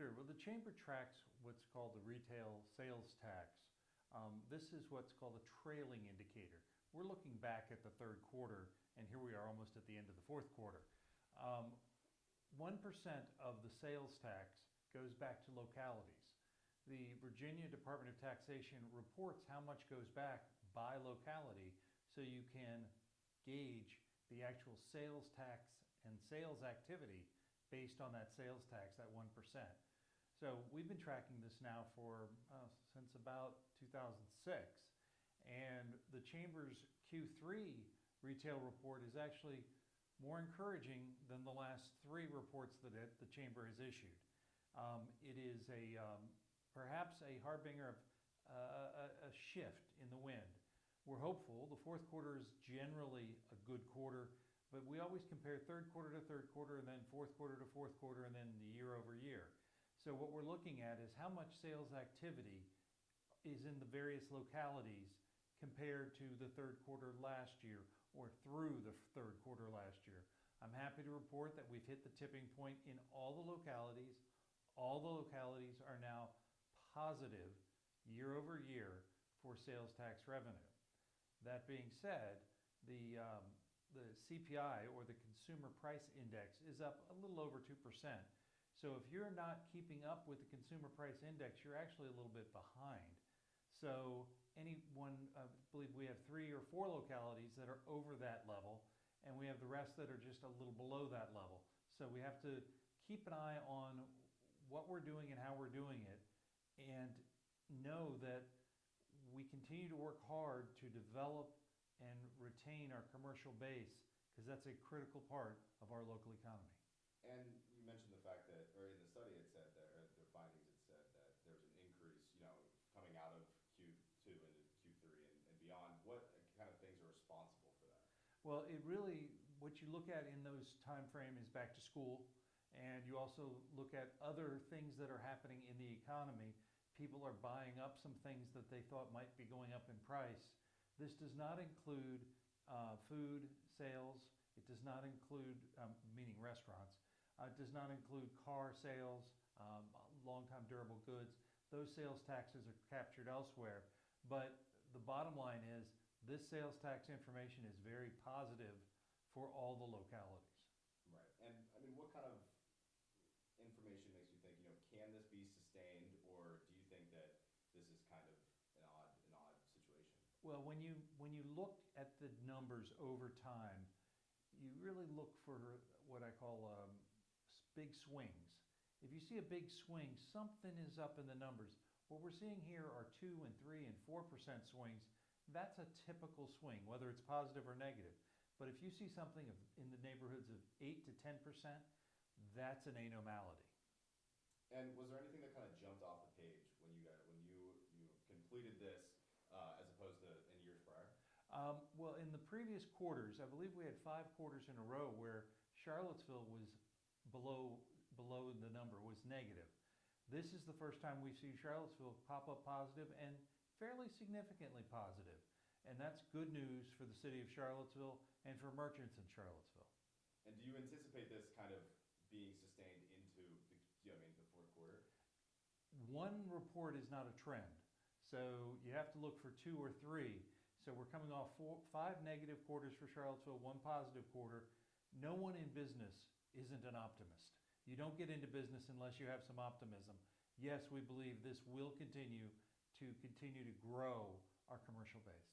Sure. Well, the chamber tracks what's called the retail sales tax. This is what's called a trailing indicator. We're looking back at the third quarter, and here we are almost at the end of the fourth quarter. 1% of the sales tax goes back to localities. The Virginia Department of Taxation reports how much goes back by locality so you can gauge the actual sales tax and sales activity based on that sales tax, that 1%. So we've been tracking this now for since about 2006, and the Chamber's Q3 retail report is actually more encouraging than the last three reports that the Chamber has issued. It is perhaps a harbinger of a shift in the wind. We're hopeful. The fourth quarter is generally a good quarter, but we always compare third quarter to third quarter and then fourth quarter to fourth quarter and then the year over year. So what we're looking at is how much sales activity is in the various localities compared to the third quarter last year or through the third quarter last year. I'm happy to report that we've hit the tipping point in all the localities. All the localities are now positive year over year for sales tax revenue. That being said, the CPI, or the Consumer Price Index, is up a little over 2%. So if you're not keeping up with the Consumer Price Index, you're actually a little bit behind. So I believe we have 3 or 4 localities that are over that level, and we have the rest that are just a little below that level. So we have to keep an eye on what we're doing and how we're doing it, and know that we continue to work hard to develop and retain our commercial base, because that's a critical part of our local economy. And you mentioned the fact that, or in the study it said that, or the findings it said that there's an increase, coming out of Q2 into Q3 and beyond. What kind of things are responsible for that? Well, what you look at in those time frame is back to school, and you also look at other things that are happening in the economy. People are buying up some things that they thought might be going up in price. This does not include food sales. It does not include, meaning restaurants. It does not include car sales, long-time durable goods. Those sales taxes are captured elsewhere. But the bottom line is this sales tax information is very positive for all the localities. Right. And I mean, what kind of information makes you think, can this be sustained, or do you think that this is kind of an odd situation? Well, when you look at the numbers over time, you really look for what I call big swings. If you see a big swing, something is up in the numbers. What we're seeing here are 2 and 3 and 4% swings. That's a typical swing, whether it's positive or negative. But if you see something in the neighborhoods of 8 to 10%, that's an anomaly. And was there anything that kind of jumped off the page when you completed this as opposed to in years prior? Well, in the previous quarters, I believe we had 5 quarters in a row where Charlottesville was below the number, was negative. This is the first time we see Charlottesville pop up positive, and fairly significantly positive. And that's good news for the city of Charlottesville and for merchants in Charlottesville. And do you anticipate this kind of being sustained into the fourth quarter? One report is not a trend. So you have to look for 2 or 3. So we're coming off 5 negative quarters for Charlottesville, 1 positive quarter. No one in business isn't an optimist. You don't get into business unless you have some optimism. Yes, we believe this will continue to grow our commercial base.